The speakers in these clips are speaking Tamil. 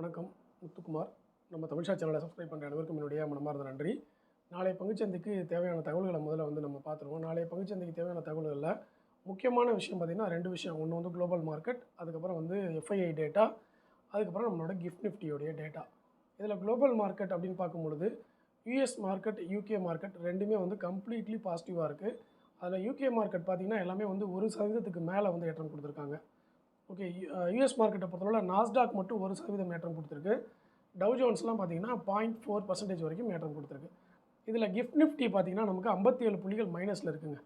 வணக்கம். முத்துக்குமார். நம்ம தமிழ்ஷா சேனலை சப்ஸ்கிரைப் பண்ணுற அனைவருக்கும் என்னுடைய மனமார்ந்த நன்றி. நாளைய பங்குச்சந்தைக்கு தேவையான தகவல்களை முதல்ல நம்ம பார்த்துருவோம். நாளைய பங்குச்சந்தைக்கு தேவையான தகவல்களில் முக்கியமான விஷயம் பார்த்திங்கன்னா 2 விஷயம். ஒன்று வந்து குளோபல் மார்க்கெட், அதுக்கப்புறம் வந்து எஃப்ஐஐ டேட்டா, அதுக்கப்புறம் நம்மளோட கிஃப்ட் நிஃப்டியோடைய டேட்டா. இதில் குளோபல் மார்க்கெட் அப்படின்னு பார்க்கும்பொழுது யூஎஸ் மார்க்கெட், யூகே மார்க்கெட் ரெண்டுமே வந்து கம்ப்ளீட்லி பாசிட்டிவாக இருக்குது. அதில் யூகே மார்க்கெட் பார்த்திங்கன்னா எல்லாமே வந்து 1% மேலே வந்து ஏற்றம் கொடுத்துருக்காங்க. ஓகே. யூஎஸ் மார்க்கெட்டை பொறுத்தளவில் நாஸ்டாக் மட்டும் 1% ஏற்றம் கொடுத்துருக்கு. டவ் ஜோன்ஸ்லாம் பார்த்தீங்கன்னா 0.4% வரைக்கும் ஏற்றம் கொடுத்துருக்கு. இதில் கிஃப்ட் நிஃப்டி பார்த்தீங்கன்னா நமக்கு 57 புள்ளிகள் மைனஸில் இருக்குங்க.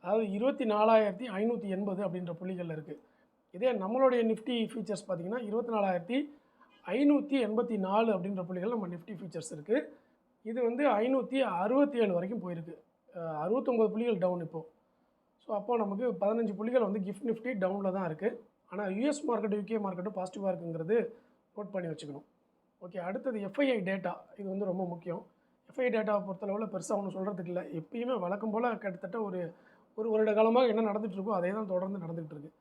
அதாவது 24,580 அப்படின்ற புள்ளிகளில் இருக்குது. இதே நம்மளுடைய நிஃப்டி ஃபியூச்சர்ஸ் பார்த்தீங்கன்னா 24,584 அப்படின்ற புள்ளிகள் நம்ம நிஃப்டி ஃபியூச்சர்ஸ் இருக்குது. இது வந்து 567 வரைக்கும் போயிருக்கு. 69 புள்ளிகள் டவுன் இப்போது. ஸோ அப்போது நமக்கு 15 புள்ளிகள் வந்து கிஃப்ட் நிஃப்டி டவுனில் தான் இருக்குது. ஆனால் யூஎஸ் மார்க்கெட், யூகே மார்க்கெட்டும் பாசிட்டிவாக இருக்குங்கிறது நோட் பண்ணி வச்சுக்கணும். ஓகே. அடுத்தது எஃப்ஐஐ டேட்டா. இது வந்து ரொம்ப முக்கியம். எஃப்ஐஐ டேட்டாவை பொறுத்தளவில் பெருசாக ஒன்றும் சொல்கிறதுக்கு இல்லை. எப்பயுமே வழக்கம் போல் கிட்டத்தட்ட ஒரு வருட காலமாக என்ன நடந்துகிட்ருக்கோ அதே தான் தொடர்ந்து நடந்துகிட்டு இருக்குது.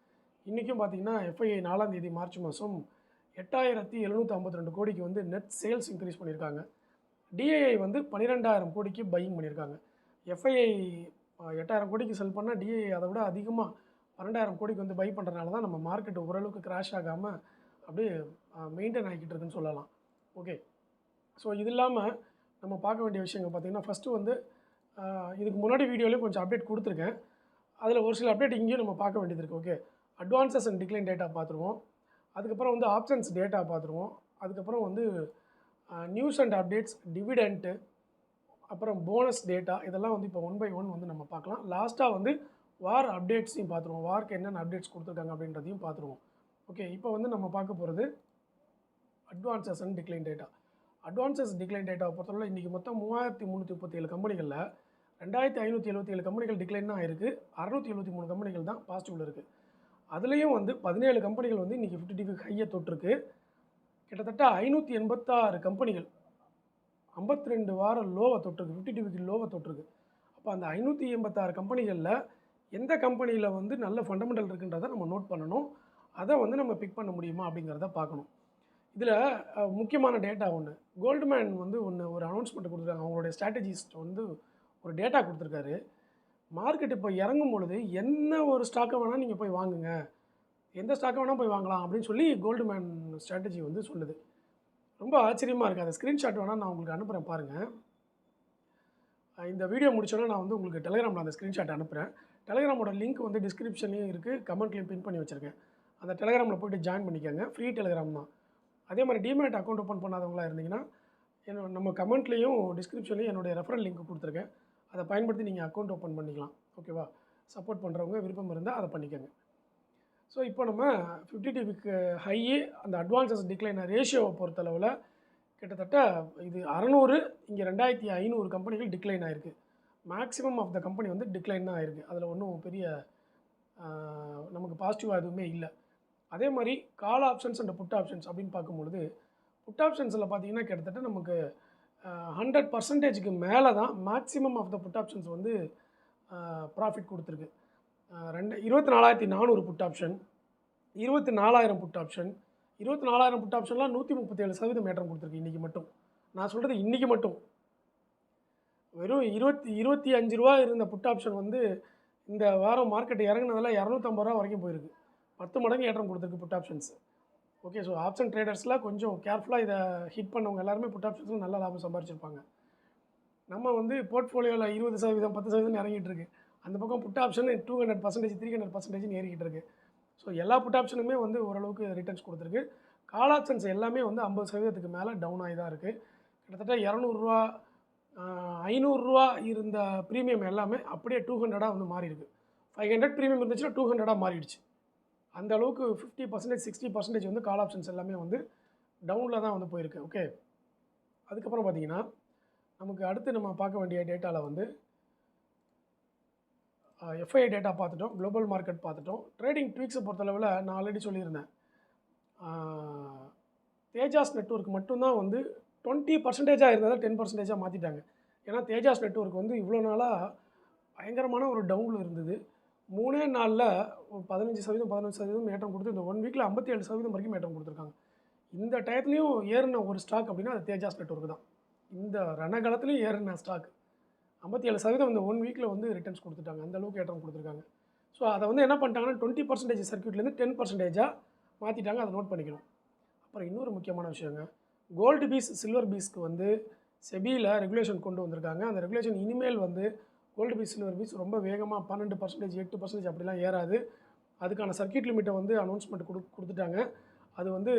இன்றைக்கும் பார்த்திங்கன்னா எஃப்ஐஐ 4ஆம் தேதி மார்ச் மாதம் 8,752 கோடிக்கு வந்து நெட் சேல்ஸ் இன்க்ரீஸ் பண்ணியிருக்காங்க. டிஐஐ வந்து 12,000 கோடிக்கு பையிங் பண்ணியிருக்காங்க. எஃப்ஐஐ 8,000 கோடிக்கு செல் பண்ணால் டிஐஐ அதை விட அதிகமாக 12,000 கோடிக்கு வந்து பை பண்ணுறதுனால தான் நம்ம மார்க்கெட் ஓரளவுக்கு கிராஷ் ஆகாமல் அப்படியே மெயின்டைன் ஆகிக்கிட்டு இருக்குன்னு சொல்லலாம். ஓகே. ஸோ இது இல்லாமல் நம்ம பார்க்க வேண்டிய விஷயங்கள் பார்த்திங்கன்னா ஃபஸ்ட்டு வந்து இதுக்கு முன்னாடி வீடியோலேயும் கொஞ்சம் அப்டேட் கொடுத்துருக்கேன். அதில் ஒரு சில அப்டேட் இங்கேயும் நம்ம பார்க்க வேண்டியது இருக்குது. Okay. Advances and decline data பார்த்துருவோம். அதுக்கப்புறம் வந்து ஆப்ஷன்ஸ் டேட்டா பார்த்துருவோம். அதுக்கப்புறம் வந்து நியூஸ் அண்ட் அப்டேட்ஸ், டிவிடெண்ட்டு, அப்புறம் போனஸ் டேட்டா, இதெல்லாம் வந்து இப்போ 1 by 1 வந்து நம்ம பார்க்கலாம். லாஸ்ட்டாக வந்து வார் அப்டேட்ஸையும் பார்த்துருவோம். வார்க்கு என்னென்ன அப்டேட்ஸ் கொடுத்துருக்காங்க அப்படின்றதையும் பார்த்துருவோம். ஓகே. இப்போ வந்து நம்ம பார்க்க போகிறது advances and decline data. Advances decline டேட்டாவை பொறுத்தவரை இன்றைக்கி மொத்தம் 3,337 கம்பெனிகளில் 2,577 கம்பெனிகள் டிக்ளைன் தான் இருக்குது. 673 கம்பெனிகள் தான் பாசிட்டிவில் இருக்குது. அதுலேயும் வந்து 17 கம்பெனிகள் வந்து இன்றைக்கி 50 டிவி ஹையை தொட்டிருக்கு. கிட்டத்தட்ட 586 கம்பெனிகள் 52 வார லோவை தொட்டிருக்கு, 50 டிவிக்கு லோவை தொட்டிருக்கு. அப்போ அந்த 586 கம்பெனிகளில் எந்த கம்பெனியில் வந்து நல்ல ஃபண்டமெண்டல் இருக்குன்றதை நம்ம நோட் பண்ணணும். அதை வந்து நம்ம பிக் பண்ண முடியுமா அப்படிங்கிறத பார்க்கணும். இதில் முக்கியமான டேட்டா ஒன்று, கோல்ட்மேன் வந்து ஒரு அனௌன்ஸ்மெண்ட் கொடுத்துருக்காங்க. அவங்களுடைய ஸ்ட்ராட்டஜிஸ்ட் வந்து ஒரு டேட்டா கொடுத்துருக்காரு. மார்க்கெட் இப்போ இறங்கும் பொழுது என்ன ஒரு ஸ்டாக்கை வேணால் நீங்கள் போய் வாங்குங்க, எந்த ஸ்டாக்கை வேணால் போய் வாங்கலாம் அப்படின்னு சொல்லி கோல்ட்மேன் ஸ்ட்ராட்டஜி வந்து சொல்லுது. ரொம்ப ஆச்சரியமாக இருக்குது. அந்த ஸ்க்ரீன்ஷாட் வேணால் நான் உங்களுக்கு அனுப்புகிறேன் பாருங்கள். இந்த வீடியோ முடிச்சோன்னா நான் வந்து உங்களுக்கு டெலிகிராமில் அந்த ஸ்க்ரீன்ஷாட் அனுப்புகிறேன். டெலிகிராமோட லிங்க் வந்து டிஸ்கிரிப்ஷன்லேயும் இருக்குது, கமெண்ட்லேயும் பின் பண்ணி வச்சுருக்கேன். அந்த டெலிகிராமில் போய்ட்டு ஜாயின் பண்ணிக்கோங்க. ஃப்ரீ டெலிகிராம் தான். அதே மாதிரி டிமேட் அக்கௌண்ட் ஓப்பன் பண்ணாதவங்களா இருந்தீங்கன்னா நம்ம கமெண்ட்லேயும் டிஸ்கிரிப்ஷன்லேயும் என்னுடைய ரெஃபரல் லிங்க் கொடுத்துருக்கேன். அதை பயன்படுத்தி நீங்கள் அக்கௌண்ட் ஓப்பன் பண்ணிக்கலாம். ஓகேவா? சப்போர்ட் பண்ணுறவங்க விருப்பம் இருந்தால் அதை பண்ணிக்கோங்க. ஸோ இப்போ நம்ம 50 டிவிக்கு ஹையு அந்த அட்வான்சஸ் டிக்ளைன் ரேஷியோவை பொறுத்தளவில் கிட்டத்தட்ட இது 600, இங்கே 2,500 கம்பெனிகள் டிக்ளைன் ஆகிருக்கு. மேக்ஸிமம் ஆஃப் த கம்பெனி வந்து டிக்ளைன் தான் ஆகிருக்கு. அதில் ஒன்றும் பெரிய நமக்கு பாசிட்டிவாக எதுவுமே இல்லை. அதே மாதிரி call options and put options அப்படின்னு பார்க்கும்பொழுது புட் ஆப்ஷன்ஸில் பார்த்தீங்கன்னா கிட்டத்தட்ட நமக்கு 100%க்கு மேலே தான் maximum of the put options வந்து ப்ராஃபிட் கொடுத்துருக்கு. 24,400 put option, 24,000 put option, 24,000 put ஆப்ஷன்லாம் 137% ஏற்றம் கொடுத்துருக்கு இன்றைக்கி மட்டும். நான் சொல்கிறது இன்றைக்கி மட்டும். வெறும் 25 ரூபா இருந்த புட் ஆப்ஷன் வந்து இந்த வாரம் மார்க்கெட் இறங்குனதில் 250 ரூபா வரைக்கும் போயிருக்கு. 10 மடங்கு ஏற்றம் கொடுத்துருக்கு put options. Okay. So option ட்ரேடர்ஸில் கொஞ்சம் கேர்ஃபுல்லாக இதை ஹிட் பண்ணவங்க எல்லாருமே புட் ஆப்ஷன்ஸில் நல்ல லாபம் சம்பாரிச்சிருப்பாங்க. நம்ம வந்து போர்ட்ஃபோலியோவில் 20%, 10% இறங்கிட்டு இருக்குது. அந்த பக்கம் புட் ஆப்ஷன் 200%, 300% ஏறிக்கிட்டு இருக்குது. ஸோ எல்லா புட் ஆப்ஷனுமே வந்து ஓரளவுக்கு ரிட்டர்ன்ஸ் கொடுத்துருக்கு. கால் ஆப்ஷன்ஸ் எல்லாமே வந்து 50%க்கு மேலே டவுன் ஆகி தான் இருக்குது. கிட்டத்தட்ட 200 500 இருந்த ப்ரீமியம் எல்லாமே அப்படியே 200 வந்து மாறி இருக்குது. 500 ப்ரீமியம் இருந்துச்சுன்னா 200 மாறிடுச்சு. அந்த அளவுக்கு 50%, 60% வந்து கால் ஆப்ஷன்ஸ் எல்லாமே வந்து டவுனில் தான் வந்து போயிருக்கு. ஓகே. அதுக்கப்புறம் பார்த்திங்கன்னா நமக்கு அடுத்து நம்ம பார்க்க வேண்டிய டேட்டாவில் வந்து எஃப்ஐஐ டேட்டா பார்த்துட்டோம், குளோபல் மார்க்கெட் பார்த்துட்டோம். ட்ரேடிங் ட்வீக்ஸை பொறுத்தளவில் நான் ஆல்ரெடி சொல்லியிருந்தேன். தேஜாஸ் நெட்வொர்க் மட்டும்தான் வந்து 20% இருந்ததை 10% மாற்றிட்டாங்க. ஏன்னா தேஜாஸ் நெட்வொர்க் வந்து இவ்வளோ நாளாக பயங்கரமான ஒரு டவுனில் இருந்தது. 3 நாளில் 15%, 15% ஏற்றம் கொடுத்து இந்த 1 வீக்கில் 57% வரைக்கும் ஏற்றம் கொடுத்துருக்காங்க. இந்த டயத்துலேயும் ஏறின ஒரு ஸ்டாக் அப்படின்னா அது தேஜாஸ் நெட்வொர்க் தான். இந்த ரணகாலத்துலேயும் ஏறின ஸ்டாக் 57% இந்த 1 வீக்கில் வந்து ரிட்டர்ன்ஸ் கொடுத்துட்டாங்க. அந்த அளவுக்கு ஏற்றம் கொடுத்துருக்காங்க. ஸோ அதை வந்து என்ன பண்ணிட்டாங்கன்னா 20% சர்க்யூட்லேருந்து 10%ஆக மாற்றிட்டாங்க. அதை நோட் பண்ணிக்கணும். அப்புறம் இன்னொரு முக்கியமான விஷயங்க, கோல்டு பீஸ் சில்வர் பீஸ்க்கு வந்து செபியில் ரெகுலேஷன் கொண்டு வந்திருக்காங்க. அந்த ரெகுலேஷன் இனிமேல் வந்து கோல்டு பீஸ் சில்வர் பீஸ் ரொம்ப வேகமாக 12%, 8% அப்படிலாம் ஏறாது. அதுக்கான சர்க்யூட் லிமிட்டை வந்து அனௌன்ஸ்மெண்ட் கொடுத்துட்டாங்க. அது வந்து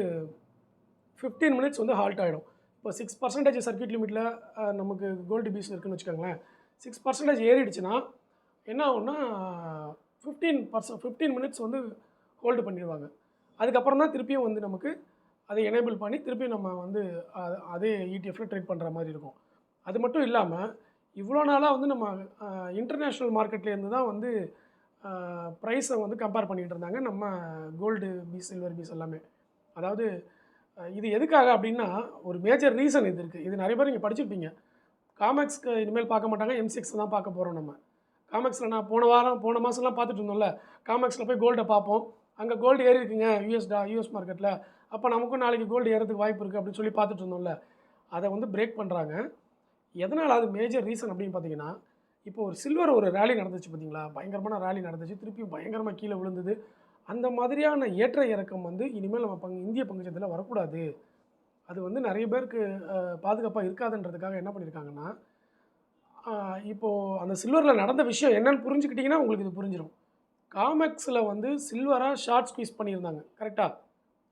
15 மினிட்ஸ் வந்து ஹால்ட் ஆகிடும். இப்போ 6% சர்க்யூட் லிமிட்டில் நமக்கு கோல்டு பீஸ் இருக்குதுன்னு வச்சுக்கோங்களேன். 6% ஏறிடுச்சுன்னா என்ன ஆகும்னா 15 மினிட்ஸ் வந்து ஹோல்டு பண்ணிடுவாங்க. அதுக்கப்புறம் தான் திருப்பியும் வந்து நமக்கு அதை எனேபிள் பண்ணி திருப்பியும் நம்ம வந்து அதே ETF ட்ரேட் பண்ணுற மாதிரி இருக்கும். அது மட்டும் இல்லாமல் இவ்வளோ நாளாக வந்து நம்ம இன்டர்நேஷ்னல் மார்க்கெட்லேருந்து தான் வந்து ப்ரைஸை வந்து கம்பேர் பண்ணிகிட்டு இருந்தாங்க நம்ம கோல்டு பீஸ் சில்வர் பீஸ் எல்லாமே. அதாவது இது எதுக்காக அப்படின்னா ஒரு மேஜர் ரீசன் இது இருக்குது. இது நிறைய பேர் இங்கே படிச்சிருப்பீங்க. காமெக்ஸ்க்கு இனிமேல் பார்க்க மாட்டாங்க, M6 தான் பார்க்க போகிறோம் நம்ம. காமெக்ஸில் நான் போன மாதம்லாம் பார்த்துட்டு இருந்தோம்ல, காமெக்ஸில் போய் கோல்டை பார்ப்போம். அங்கே கோல்டு ஏறி இருக்குங்க யூஎஸ் மார்க்கெட்டில், அப்போ நமக்கும் நாளைக்கு கோல்டு ஏறதுக்கு வாய்ப்பு இருக்குது அப்படின்னு சொல்லி பார்த்துட்டு இருந்தோம்ல. அதை வந்து பிரேக் பண்ணுறாங்க. எதனால் அது மேஜர் ரீசன் அப்படின்னு பார்த்தீங்கன்னா, இப்போ ஒரு சில்வர் ஒரு ரேலி நடந்துச்சு பார்த்தீங்களா, பயங்கரமான ரேலி நடந்துச்சு, திருப்பியும் பயங்கரமாக கீழே விழுந்தது. அந்த மாதிரியான ஏற்ற இறக்கம் வந்து இனிமேல் நம்ம இந்திய பங்குச்சந்தையில் வரக்கூடாது. அது வந்து நிறைய பேருக்கு பாதுகாப்பாக இருக்காதுன்றதுக்காக என்ன பண்ணியிருக்காங்கன்னா, இப்போது அந்த சில்வரில் நடந்த விஷயம் என்னன்னு புரிஞ்சுக்கிட்டிங்கன்னா உங்களுக்கு இது புரிஞ்சிடும். காமெக்ஸில் வந்து சில்வராக ஷார்ட் ஸ்குவீஸ் பண்ணியிருந்தாங்க கரெக்டாக.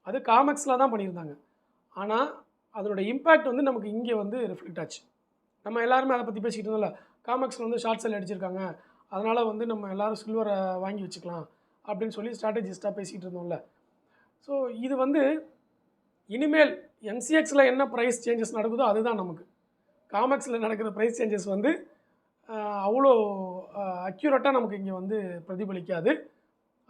அது காமெக்ஸில் தான் பண்ணியிருந்தாங்க. ஆனால் அதோட இம்பேக்ட் வந்து நமக்கு இங்கே வந்து ரிஃப்ளெக்ட் ஆச்சு. நம்ம எல்லாருமே அதை பற்றி பேசிக்கிட்டு இருந்தோம்ல, காமெக்ஸில் வந்து ஷார்ட் செல் அடிச்சிருக்காங்க, அதனால் வந்து நம்ம எல்லோரும் சில்வரை வாங்கி வச்சுக்கலாம் அப்படின்னு சொல்லி ஸ்ட்ராட்டஜிஸ்ட்டாக பேசிகிட்டு இருந்தோம்ல. ஸோ இது வந்து இனிமேல் MCXயில் என்ன ப்ரைஸ் சேஞ்சஸ் நடக்குதோ அதுதான் நமக்கு. காமெக்ஸில் நடக்கிற ப்ரைஸ் சேஞ்சஸ் வந்து அவ்வளோ அக்யூரேட்டாக நமக்கு இங்கே வந்து பிரதிபலிக்காது.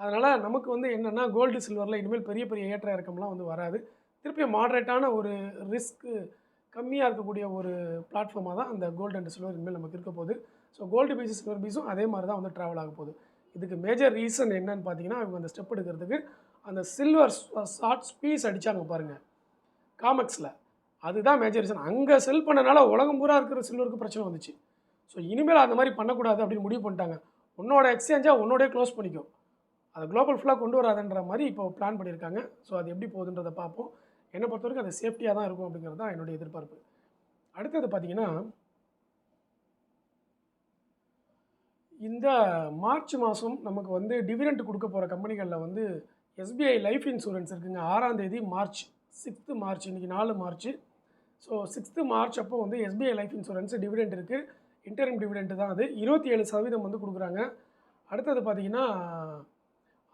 அதனால் நமக்கு வந்து என்னென்னா கோல்டு சில்வரில் இனிமேல் பெரிய பெரிய ஏற்ற இறக்கம்லாம் வந்து வராது. திருப்பியும் மாட்ரேட்டான ஒரு ரிஸ்க்கு கம்மியாக இருக்கக்கூடிய ஒரு பிளாட்ஃபார்மாக தான் அந்த கோல்டு அண்ட் சில்வர் இனிமேல் நமக்கு இருக்க போகுது. ஸோ கோல்டு பீஸும் சில்வர் பீஸும் அதே மாதிரி தான் வந்து ட்ராவல் ஆக போகுது. இதுக்கு மேஜர் ரீசன் என்னன்னு பார்த்தீங்கன்னா, அவங்க அந்த ஸ்டெப் எடுக்கிறதுக்கு அந்த சில்வர் ஷார்ட் ஸ்பீஸ் அடித்தாங்க பாருங்கள் காமெக்ஸில், அதுதான் மேஜர் ரீசன். அங்கே செல் பண்ணனால உலகம் பூரா இருக்கிற சில்வருக்கு பிரச்சனை வந்துச்சு. ஸோ இனிமேல் அந்த மாதிரி பண்ணக்கூடாது அப்படின்னு முடிவு பண்ணிட்டாங்க. உன்னோட எக்ஸ்சேஞ்சாக உன்னோடய க்ளோஸ் பண்ணிக்கும், அதை குளோபல் ஃபுல்லாக கொண்டு வராதுன்ற மாதிரி இப்போ பிளான் பண்ணியிருக்காங்க. ஸோ அது எப்படி போகுதுன்றதை பார்ப்போம். என்னை பொறுத்த வரைக்கும் அது சேஃப்டியாக தான் இருக்கும் அப்படிங்கிறது தான் என்னுடைய எதிர்பார்ப்பு. அடுத்தது பார்த்திங்கன்னா, இந்த மார்ச் மாதம் நமக்கு வந்து டிவிடெண்ட் கொடுக்க போகிற கம்பெனிகளில் வந்து SBI லைஃப் இன்சூரன்ஸ் இருக்குங்க. 6ஆம் தேதி மார்ச், 6th மார்ச், இன்றைக்கி 4 மார்ச். ஸோ 6th மார்ச் அப்போ வந்து SBI லைஃப் இன்சூரன்ஸ் டிவிடெண்ட் இருக்குது. இன்டரிம் டிவிடெண்ட் தான் அது, 27% வந்து கொடுக்குறாங்க. அடுத்தது பார்த்திங்கன்னா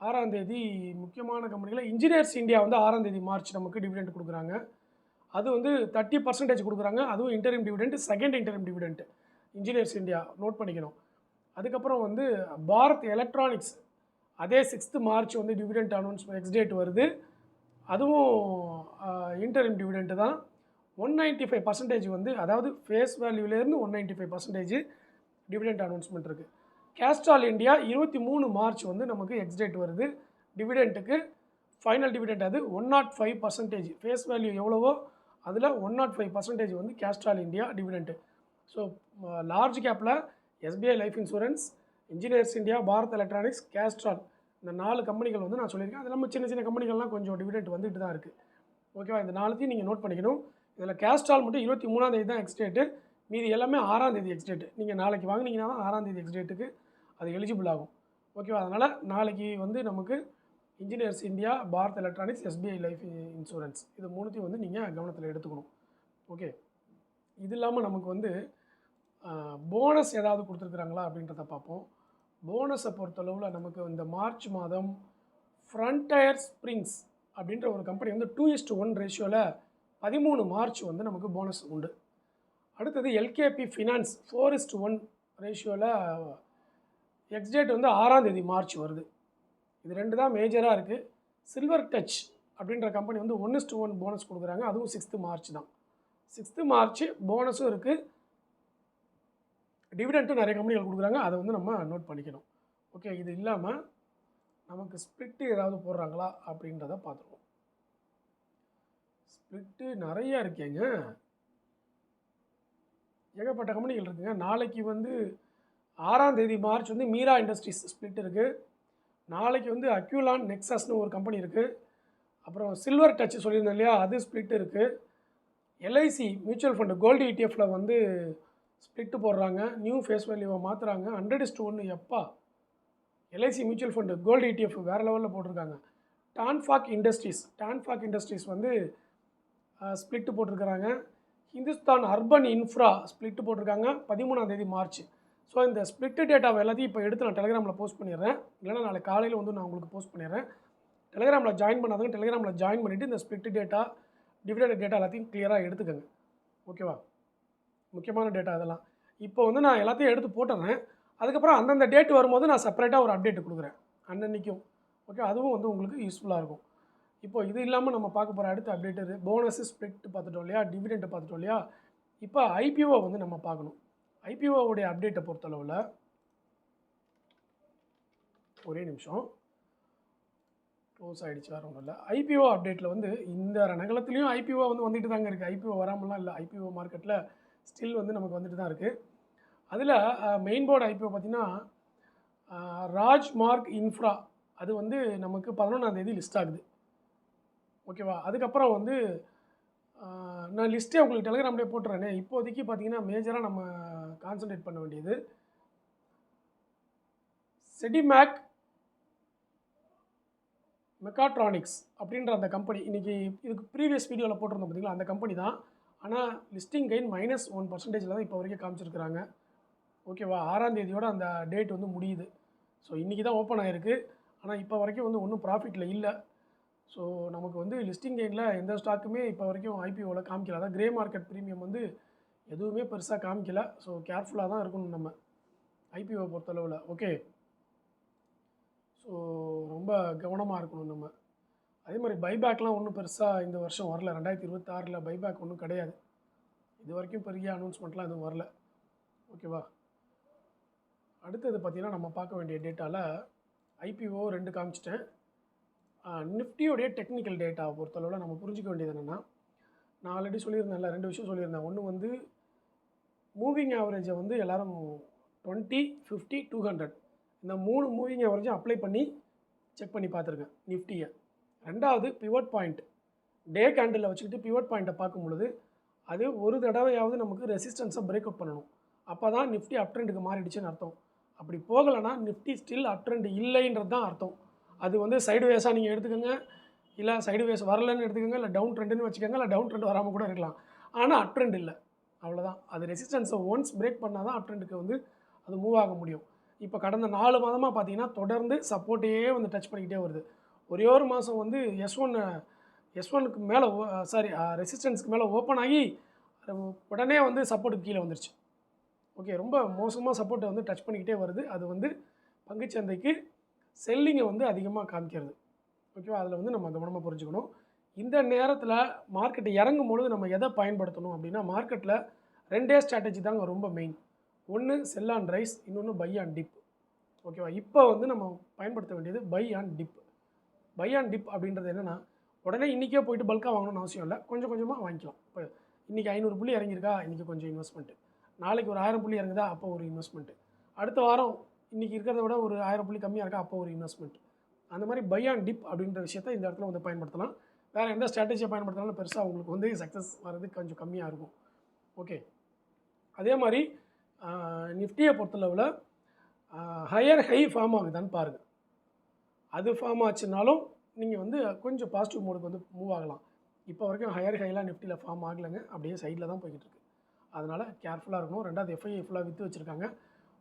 6ஆம் தேதி முக்கியமான கம்பெனிகளில் இன்ஜினியர்ஸ் இந்தியா வந்து 6ஆம் தேதி மார்ச் நமக்கு டிவிடெண்ட் கொடுக்குறாங்க. அது வந்து 30% கொடுக்குறாங்க. அதுவும் interim dividend, second interim dividend engineers India note பண்ணிக்கணும். அதுக்கப்புறம் வந்து பாரத் எலக்ட்ரானிக்ஸ் அதே 6th மார்ச் வந்து டிவிடெண்ட் அனௌன்ஸ்மெண்ட் எக்ஸ்டேட் வருது. அதுவும் இன்டரிம் டிவிடெண்ட் தான். 195% வந்து, அதாவது ஃபேஸ் வேல்யூலேருந்து 195% டிவிடெண்ட் அனௌன்ஸ்மெண்ட் இருக்குது. கேஸ்ட்ரால் இந்தியா 23 மார்ச் வந்து நமக்கு எக்ஸ்டேட் வருது டிவிடெண்ட்டுக்கு. ஃபைனல் டிவிடெண்ட் அது 105%. ஃபேஸ் வேல்யூ எவ்வளவோ அதில் 105% வந்து Castrol India dividend. So large கேப்பில் SBI life insurance, engineers India, Bharat electronics, Castrol, இந்த 4 கம்பெனிகள் வந்து நான் சொல்லியிருக்கேன். அது இல்லாமல் சின்ன சின்ன கம்பெனிகள்லாம் கொஞ்சம் டிவிடெண்ட் வந்துட்டு தான் இருக்குது. ஓகேவா, இந்த 4த்தையும் நீங்கள் நோட் பண்ணிக்கணும். இதில் கேஸ்ட்ரால் மட்டும் 23ஆம் தேதி தான் எக்ஸ்டேட்டு, மீதி எல்லாமே 6ஆம் தேதி எக்ஸ்டேட்டு. நீங்கள் நாளைக்கு வாங்கினீங்கன்னா தான் 6ஆம் தேதி எக்ஸ்டேட்டுக்கு அது எலிஜிபிள் ஆகும். ஓகேவா, அதனால் நாளைக்கு வந்து நமக்கு engineers India, Bharat electronics, SBI life insurance, இது 3த்தையும் வந்து நீங்கள் கவனத்தில் எடுத்துக்கணும். ஓகே, இது இல்லாமல் நமக்கு வந்து போனஸ் ஏதாவது கொடுத்துருக்குறாங்களா அப்படின்றத பார்ப்போம். போனஸை பொறுத்தளவில் நமக்கு இந்த மார்ச் மாதம் ஃப்ரண்டயர் ஸ்ப்ரிங்ஸ் அப்படின்ற ஒரு கம்பெனி வந்து 2:1 ரேஷியோவில் 13 மார்ச் வந்து நமக்கு போனஸ் உண்டு. அடுத்தது LKP ஃபினான்ஸ் 4:1 ரேஷியோவில் எக்ஸ்டேட் வந்து 6ஆம் தேதி மார்ச் வருது. இது 2 தான் மேஜராக இருக்குது. சில்வர் டச் அப்படின்ற கம்பெனி வந்து 1:1 போனஸ் கொடுக்குறாங்க. அதுவும் 6th மார்ச் தான். 6th மார்ச் போனஸும் இருக்குது, டிவிடெண்ட்டும் நிறைய கம்பெனிகள் கொடுக்குறாங்க. அதை வந்து நம்ம நோட் பண்ணிக்கணும். ஓகே, இது இல்லாமல் நமக்கு ஸ்பிளிட்டு ஏதாவது போடுறாங்களா அப்படின்றத பார்த்துருவோம். ஸ்ப்ளிட்டு நிறையா இருக்கேங்க. ஏகப்பட்ட கம்பெனிகள் இருக்குங்க. நாளைக்கு வந்து 6ஆம் தேதி மார்ச் வந்து மீரா இண்டஸ்ட்ரீஸ் ஸ்ப்ளிட் இருக்குது. நாளைக்கு வந்து அக்யூலான் நெக்ஸஸ்னு ஒரு கம்பெனி இருக்குது. அப்புறம் சில்வர் டச் சொல்லியிருந்தேன் இல்லையா, அது ஸ்ப்ளிட் இருக்குது. எல்ஐசி மியூச்சுவல் ஃபண்டு கோல்டு இடிஎஃப்ல வந்து ஸ்ப்ளிட்டு போடுறாங்க. நியூ ஃபேஸ் வேல்யூவை மாற்றுறாங்க. 100:1 எப்பா LIC mutual fund gold ETF வேறு லெவலில் போட்டிருக்காங்க. டான்ஃபாக் இண்டஸ்ட்ரீஸ் வந்து ஸ்ப்ளிட்டு போட்டிருக்கிறாங்க. ஹிந்துஸ்தான் அர்பன் இன்ஃப்ரா ஸ்ப்ளிட்டு போட்டிருக்காங்க 13ஆம் தேதி மார்ச். ஸோ இந்த ஸ்ப்ளிட்டு டேட்டாவை எல்லாத்தையும் இப்போ எடுத்து நான் டெலிகிராமில் போஸ்ட் பண்ணிடுறேன். இல்லைனா நாளைக்கு காலையில் வந்து நான் உங்களுக்கு போஸ்ட் பண்ணிடுறேன். டெலிகிராமில் ஜாயின் பண்ணாதவங்க டெலிகிராமில் ஜாயின் பண்ணிவிட்டு இந்த ஸ்ப்ளிட்டு டேட்டா, டிவிடெண்ட் டேட்டா எல்லாத்தையும் கிளியராக எடுத்துக்கோங்க. ஓகேவா? முக்கியமான டேட்டா அதெல்லாம். இப்போ வந்து நான் எல்லாத்தையும் எடுத்து போட்டுறேன். அதுக்கப்புறம் அந்தந்த டேட் வரும்போது நான் செப்பரேட்டாக ஒரு அப்டேட் கொடுக்குறேன் அன்னன்னைக்கும். ஓகே, அதுவும் வந்து உங்களுக்கு யூஸ்ஃபுல்லாக இருக்கும். இப்போ இது இல்லாமல் நம்ம பார்க்க போகிற அடுத்த அப்டேட்டு போனஸு ஸ்ப்ளிட் பார்த்துட்டோம் இல்லையா, டிவிடெண்ட்டை பார்த்துட்டோம் இல்லையா. இப்போ ஐபிஓ வந்து நம்ம பார்க்கணும். ஐபிஓவுடைய அப்டேட்டை பொறுத்தளவில் ஒரே நிமிஷம் க்ளோஸ் ஆகிடுச்சு, வேறு ஒன்றும் இல்லை. ஐபிஓ அப்டேட்டில் வந்து இந்த ரணகலத்துலேயும் ஐபிஓ வந்து வந்துட்டு தாங்க இருக்குது. ஐபிஓ வராமலாம் இல்லை. ஐபிஓ மார்க்கெட்டில் ஸ்டில் வந்து நமக்கு வந்துட்டு தான் இருக்குது. அதில் மெயின் போர்டு ஐபிஓ பார்த்திங்கன்னா ராஜ்மார்க் இன்ஃப்ரா அது வந்து நமக்கு 11ஆம் தேதி லிஸ்ட் ஆகுது. ஓகேவா? அதுக்கப்புறம் வந்து நான் லிஸ்ட்டே உங்களுக்கு டெலிகிராம்லேயே போட்டுறேனே. இப்போதைக்கு பார்த்தீங்கன்னா மேஜராக நம்ம கான்சன்ட்ரேட் பண்ண வேண்டியது செடிமேக் மெக்காட்ரானிக்ஸ் அப்படின்ற அந்த கம்பெனி. இன்றைக்கி இதுக்கு ப்ரீவியஸ் வீடியோவில் போட்டிருந்தோம் பார்த்தீங்களா, அந்த கம்பெனி தான். ஆனால் லிஸ்டிங் கெயின் -1% தான் இப்போ வரைக்கும் காமிச்சிருக்கிறாங்க. ஓகேவா? 6ஆம் தேதியோட அந்த டேட் வந்து முடியுது. ஸோ இன்றைக்கி தான் ஓப்பன் ஆகிருக்கு. ஆனால் இப்போ வரைக்கும் வந்து ஒன்றும் ப்ராஃபிட்டில் இல்லை. ஸோ நமக்கு வந்து லிஸ்டிங் கெயினில் எந்த ஸ்டாக்குமே இப்போ வரைக்கும் ஐபிஓவில் காமிக்கல. அதான் கிரே மார்க்கெட் ப்ரீமியம் வந்து எதுவுமே பெருசாக காமிக்கல. ஸோ கேர்ஃபுல்லாக தான் இருக்கணும் நம்ம ஐபிஓ பொறுத்தளவில். ஓகே, ஸோ ரொம்ப கவனமாக இருக்கணும் நம்ம. அதே மாதிரி பைபேக்லாம் ஒன்றும் பெருசாக இந்த வருஷம் வரல. 2026 பைபேக் ஒன்றும் கிடையாது. இது வரைக்கும் பெரிய அனௌன்ஸ்மெண்ட்லாம் எதுவும் வரல. ஓகேவா? அடுத்தது பார்த்திங்கன்னா நம்ம பார்க்க வேண்டிய டேட்டாவில் ஐபிஓ 2 காமிச்சிட்டேன். நிஃப்டியோடைய டெக்னிக்கல் டேட்டாவை பொறுத்தளவில் நம்ம புரிஞ்சிக்க வேண்டியது என்னென்னா, நான் ஆல்ரெடி சொல்லியிருந்தேன்ல, 2 விஷயம் சொல்லியிருந்தேன். ஒன்று வந்து மூவிங் ஆவரேஜை வந்து எல்லோரும் 20, 50, 200 இந்த 3 மூவிங் ஆவரேஜும் அப்ளை பண்ணி செக் பண்ணி பார்த்துருக்கேன் நிஃப்டியை. ரெண்டாவது பிவட் பாயிண்ட், டே கேண்டிலில் வச்சுக்கிட்டு பிவட் பாயிண்ட்டை பார்க்கும் பொழுது அது ஒரு தடவையாவது நமக்கு ரெசிஸ்டன்ஸை பிரேக் அவுட் பண்ணணும். அப்போ தான் நிஃப்டி அப் ட்ரெண்டுக்கு மாறிடுச்சுன்னு அர்த்தம். அப்படி போகலைன்னா நிஃப்டி ஸ்டில் அப் ட்ரெண்ட் இல்லைன்றது தான் அர்த்தம். அது வந்து சைடு வேஸாக நீங்கள் எடுத்துக்கோங்க, இல்லை சைடு வேஸ் வரலன்னு எடுத்துக்கோங்க, இல்லை டவுன் ட்ரெண்டுன்னு வச்சுக்கோங்க, இல்லை டவுன் ட்ரெண்ட் வராமல் கூட இருக்கலாம். ஆனால் அப் ட்ரெண்ட் இல்லை, அவ்வளோதான். அது ரெசிஸ்டன்ஸை ஒன்ஸ் பிரேக் பண்ணால் தான் அப் ட்ரெண்டுக்கு வந்து அது மூவ் ஆக முடியும். இப்போ கடந்த 4 மாதமாக பார்த்தீங்கன்னா தொடர்ந்து சப்போர்ட்டையே வந்து டச் பண்ணிக்கிட்டே வருது. ஒரே ஒரு மாதம் வந்து எஸ்1க்கு மேலே ரெசிஸ்டன்ஸ்க்கு மேலே ஓப்பன் ஆகி உடனே வந்து சப்போர்ட்டுக்கு கீழே வந்துருச்சு. ஓகே, ரொம்ப மோசமாக சப்போர்ட்டை வந்து டச் பண்ணிக்கிட்டே வருது. அது வந்து பங்குச்சந்தைக்கு செல்லிங்கை வந்து அதிகமாக காமிக்கிறது. ஓகேவா? அதில் வந்து நம்ம கவனமாக புரிஞ்சுக்கணும். இந்த நேரத்தில் மார்க்கெட்டு இறங்கும் பொழுது நம்ம எதை பயன்படுத்தணும் அப்படின்னா, மார்க்கெட்டில் 2 ஸ்ட்ராட்டஜி தாங்க ரொம்ப மெயின். ஒன்று செல் அண்ட் ரைஸ், இன்னொன்று பை அண்ட் டிப். ஓகேவா? இப்போ வந்து நம்ம பயன்படுத்த வேண்டியது buy and dip. Buy and dip அப்படின்றது என்னென்னா, உடனே இன்றைக்கே போய்ட்டு பல்காக வாங்கணும்னு அவசியம் இல்லை. கொஞ்சம் கொஞ்சமாக வாங்கிக்கலாம். இப்போ இன்றைக்கி 500 புள்ளி இறங்கியிருக்கா, இன்றைக்கி கொஞ்சம் இன்வெஸ்ட்மெண்ட்டு. நாளைக்கு ஒரு 1000 புள்ளி இறங்குதா, அப்போ ஒரு இன்வெஸ்ட்மெண்ட்டு. அடுத்த வாரம் இன்றைக்கி இருக்கிறத விட ஒரு 1000 புள்ளி கம்மியாக இருக்கா, அப்போ ஒரு இன்வெஸ்ட்மெண்ட். அந்த மாதிரி பை அண்ட் டிப் அப்படின்ற விஷயத்த இந்த இடத்துல வந்து பயன்படுத்தலாம். வேறு எந்த ஸ்ட்ராட்டஜியை பயன்படுத்தினாலும் பெருசாக உங்களுக்கு வந்து சக்ஸஸ் வர்றது கொஞ்சம் கம்மியாக இருக்கும். ஓகே, அதே மாதிரி நிஃப்டியை பொறுத்தளவில் ஹையர் ஹை ஃபார்ம் ஆகுதான்னு பாருங்கள். அது ஃபார்ம் ஆச்சுனாலும் நீங்கள் வந்து கொஞ்சம் பாசிட்டிவ் மோடுக்கு வந்து மூவ் ஆகலாம். இப்போ வரைக்கும் ஹையர் ஹைலாம் நிஃப்டியில் ஃபார்ம் ஆகலைங்க, அப்படியே சைடில் தான் போய்கிட்டு இருக்குது. அதனால் கேர்ஃபுல்லாக இருக்கணும். ரெண்டாவது எஃப்ஐஐ ஃபுல்லாக விற்று வச்சுருக்காங்க.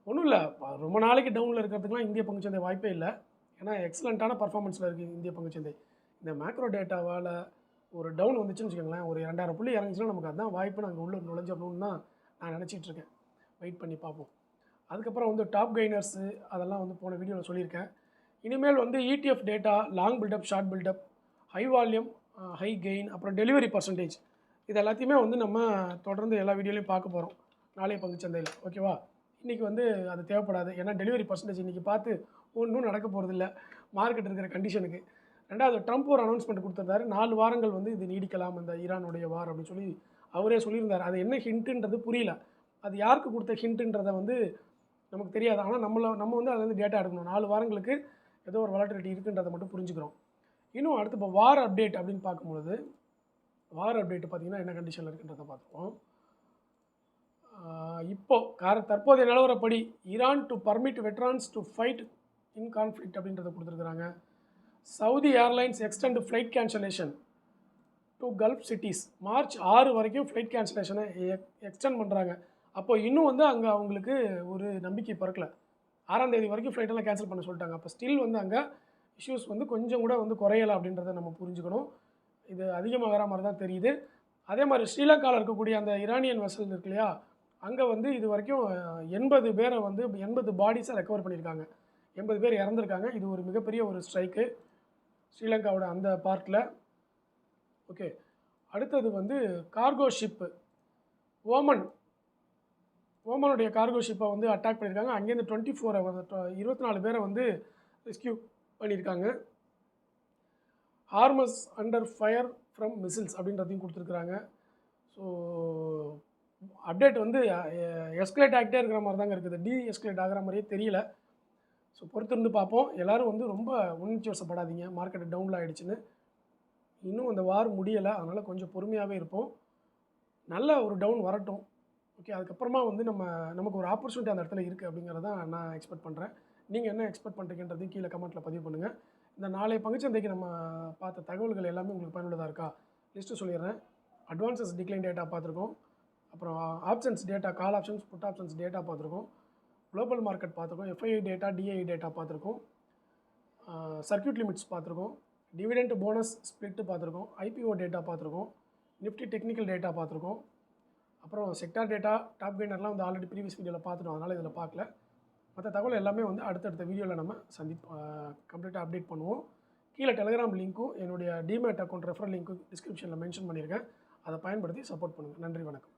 ஒன்றும் இல்லை, ரொம்ப நாளைக்கு டவுனில் இருக்கிறதுக்குலாம் இந்திய பங்குச்சந்தை வாய்ப்பே இல்லை. ஏன்னா எக்ஸலண்ட்டான பர்ஃபார்மன்ஸில் இருக்குது இந்திய பங்குச்சந்தை. இந்த மேக்ரோ டேட்டாவால் ஒரு டவுன் வந்துச்சுன்னு வச்சுக்கோங்களேன், ஒரு 2000 புள்ளி இறங்கிச்சுன்னா நமக்கு அதுதான் வாய்ப்பு. நாங்கள் உள்ள நுழைஞ்சிடணும்னு தான் நான் நினச்சிட்ருக்கேன். வெயிட் பண்ணி பார்ப்போம். அதுக்கப்புறம் வந்து டாப் கெய்னர்ஸு அதெல்லாம் வந்து போன வீடியோவில் சொல்லியிருக்கேன். இனிமேல் வந்து ETF data, long buildup, short buildup, high volume, high gain, அப்புறம் டெலிவரி பர்சன்டேஜ், இது எல்லாத்தையுமே வந்து நம்ம தொடர்ந்து எல்லா வீடியோலையும் பார்க்க போகிறோம் நாளைய பங்குச்சந்தையில். ஓகேவா? இன்றைக்கி வந்து அது தேவைப்படாது. ஏன்னா டெலிவரி பர்சன்டேஜ் இன்றைக்கி பார்த்து ஒன்றும் நடக்க போகிறதில்ல மார்க்கெட் இருக்கிற கண்டிஷனுக்கு. ரெண்டாவது ட்ரம்ப் ஒரு அனௌன்ஸ்மெண்ட் கொடுத்துருந்தாரு 4 வாரங்கள் வந்து இது நீடிக்கலாம் இந்த ஈரானுடைய வார் அப்படின்னு சொல்லி அவரே சொல்லியிருந்தார். அது என்ன ஹிண்ட்டுன்றது புரியல. அது யாருக்கு கொடுத்த ஹிண்ட்டுன்றத வந்து நமக்கு தெரியாது. ஆனால் நம்ம வந்து அதுலேருந்து டேட்டா எடுக்கணும். 4 வாரங்களுக்கு ஏதோ ஒரு வாலட்டிலிட்டி இருக்குன்றதை மட்டும் புரிஞ்சுக்கிறோம். இன்னும் அடுத்து இப்போ வார் அப்டேட் அப்படின்னு பார்க்கும்பொழுது வார் அப்டேட் பார்த்திங்கன்னா என்ன கண்டிஷனில் இருக்குன்றதை பார்த்துருவோம். இப்போ தற்போதைய நிலவரப்படி Iran to permit veterans to fight in conflict அப்படின்றத கொடுத்துருக்குறாங்க. Saudi Airlines extend flight cancellation to Gulf cities. March 6 வரைக்கும் ஃப்ளைட் கேன்சலேஷனை எக்ஸ்டெண்ட் பண்ணுறாங்க. அப்போ இன்னும் வந்து அங்கே அவங்களுக்கு ஒரு நம்பிக்கை பிறக்கல. 6ஆம் தேதி வரைக்கும் ஃப்ளைட்டெல்லாம் கேன்சல் பண்ண சொல்லிட்டாங்க. அப்போ ஸ்டில் வந்து அங்கே இஷ்யூஸ் வந்து கொஞ்சம் கூட வந்து குறையலை அப்படின்றத நம்ம புரிஞ்சுக்கணும். இது அதிகமாகிற மாதிரி தான் தெரியுது. அதே மாதிரி ஸ்ரீலங்காவில் இருக்கக்கூடிய அந்த ஈரானியன் வெசல் இருக்கு இல்லையா, அங்கே வந்து இது வரைக்கும் 80 பேரை வந்து 80 பாடிஸை ரெக்கவர் பண்ணியிருக்காங்க. 80 பேர் இறந்துருக்காங்க. இது ஒரு மிகப்பெரிய ஒரு ஸ்ட்ரைக்கு ஸ்ரீலங்காவோட அந்த பார்ட்டில். ஓகே, அடுத்தது வந்து கார்கோ ஷிப்பு. ஓமனுடைய கார்கோ ஷிப்பை வந்து அட்டாக் பண்ணியிருக்காங்க. அங்கேருந்து 24 பேரை வந்து ரெஸ்கியூ பண்ணியிருக்காங்க. Hormuz under fire from measles அப்படின்றதையும் கொடுத்துருக்குறாங்க. ஸோ அப்டேட் வந்து எஸ்கலேட் ஆகிட்டே இருக்கிற மாதிரி தாங்க இருக்குது. எஸ்கலேட் ஆகிற மாதிரியே தெரியல. ஸோ பொறுத்திருந்து பார்ப்போம். எல்லோரும் வந்து ரொம்ப உணர்ச்சி வசப்படாதீங்க, மார்க்கெட் டவுனில் ஆகிடுச்சுன்னு. இன்னும் அந்த வார் முடியலை, அதனால் கொஞ்சம் பொறுமையாகவே இருப்போம். நல்ல ஒரு டவுன் வரட்டும். ஓகே, அதுக்கப்புறமா வந்து நமக்கு ஒரு ஆப்பர்ச்சுனிட்டி அந்த இடத்துல இருக்குது அப்படிங்கிறத நான் எக்ஸ்பெக்ட் பண்ணுறேன். நீங்கள் என்ன எக்ஸ்பெக்ட் பண்ணுறீங்கன்றதையும் கீழே கமெண்ட்டில் பதிவு பண்ணுங்கள். இந்த நாளைய பங்குச்சந்தைக்கு நம்ம பார்த்த தகவல்கள் எல்லாமே உங்களுக்கு பயனுள்ளதாக இருக்கா லிஸ்ட்டு சொல்லிடுறேன். அட்வான்சஸ் டிக்ளைன் டேட்டா பார்த்துருக்கோம். அப்புறம் options data, call options, put options data பார்த்துருக்கோம். குளோபல் மார்க்கெட் பார்த்துருக்கோம். எஃப்ஐஐ டேட்டா, டிஐ டேட்டா பார்த்துருக்கோம். சர்க்யூட் லிமிட்ஸ் பார்த்துருக்கோம். டிவிடெண்ட் போனஸ் ஸ்ப்ளிட்டு பார்த்துருக்கோம். ஐபிஓ டேட்டா பார்த்துருக்கோம். நிஃப்டி டெக்னிக்கல் டேட்டா பார்த்துருக்கோம். அப்புறம் செக்டார் டேட்டா, டாப் கெய்னர்லாம் வந்து ஆல்ரெடி ப்ரீவியஸ் வீடியோவில் பார்த்துட்டோம், அதனால் இதில் பார்க்கல. மற்ற தகவல் எல்லாமே வந்து அடுத்தடுத்த வீடியோவில் நம்ம கம்ப்ளீட்டாக அப்டேட் பண்ணுவோம். கீழே டெலிகிராம் லிங்க்கும் என்னுடைய டிமேட் அக்கௌண்ட் ரெஃபரல் லிங்க்கும் டிஸ்கிரிப்ஷனில் மென்ஷன் பண்ணியிருக்கேன். அதை பயன்படுத்தி சப்போர்ட் பண்ணுங்கள். நன்றி, வணக்கம்.